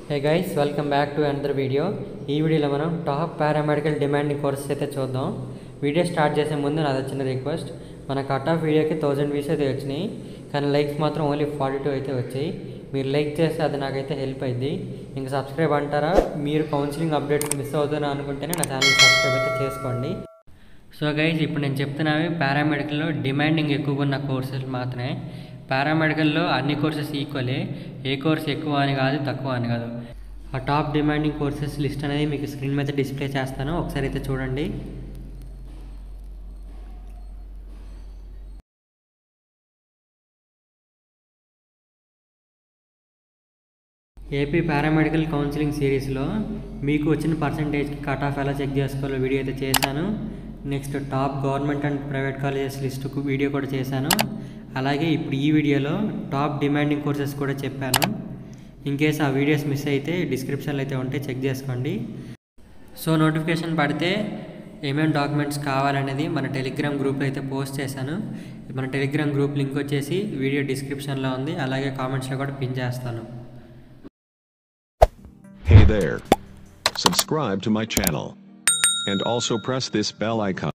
Hey guys, welcome back to another video. ఈ వీడియోలో మనం టాప్ పారామెడికల్ డిమాండింగ్ కోర్సెస్ అయితే చూద్దాం. వీడియో స్టార్ట్ చేసే ముందు నాది చిన్న రిక్వెస్ట్. మన కట్ ఆఫ్ వీడియోకి 1000 వ్యూస్ అయితే వచ్చినాయి, కానీ లైక్స్ మాత్రం ఓన్లీ 42 అయితే వచ్చాయి. మీరు లైక్ చేస్తే అది నాకైతే హెల్ప్ అయింది. ఇంకా సబ్స్క్రైబ్ అంటారా? మీరు కౌన్సిలింగ్ అప్డేట్స్ మిస్ అవుతున్నా అనుకుంటేనే నా ఛానల్ సబ్స్క్రైబ్ అయితే చేసుకోండి. సో గైజ్, ఇప్పుడు నేను చెప్తున్నవి పారామెడికల్లో డిమాండింగ్ ఎక్కువగా ఉన్న కోర్సెస్ మాత్రమే. పారామెడికల్లో అన్ని కోర్సెస్ ఈక్వలే, ఏ కోర్స్ ఎక్కువ అని కాదు, తక్కువ అని కాదు. ఆ టాప్ డిమాండింగ్ కోర్సెస్ లిస్ట్ అనేది మీకు స్క్రీన్ మీద డిస్ప్లే చేస్తాను, ఒకసారి అయితే చూడండి. ఏపీ పారామెడికల్ కౌన్సిలింగ్ సిరీస్లో మీకు వచ్చిన పర్సంటేజ్కి కట్ ఆఫ్ ఎలా చెక్ చేసుకోవాలో వీడియో అయితే చేశాను. Next top government and private colleges లిస్టుకు వీడియో కూడా చేశాను. అలాగే ఇప్పుడు ఈ వీడియోలో టాప్ డిమాండింగ్ కోర్సెస్ కూడా చెప్పాను. ఇన్ కేస్ ఆ వీడియోస్ మిస్ అయితే డిస్క్రిప్షన్లో అయితే ఉంటే చెక్ చేసుకోండి. సో నోటిఫికేషన్ పడితే ఏమేమి డాక్యుమెంట్స్ కావాలనేది మన టెలిగ్రామ్ గ్రూప్లో అయితే పోస్ట్ చేశాను. మన టెలిగ్రామ్ గ్రూప్ లింక్ వచ్చేసి వీడియో డిస్క్రిప్షన్లో ఉంది, అలాగే కామెంట్స్లో కూడా పిన్ చేస్తాను. Hey there. Subscribe to my channel. And also press this bell icon.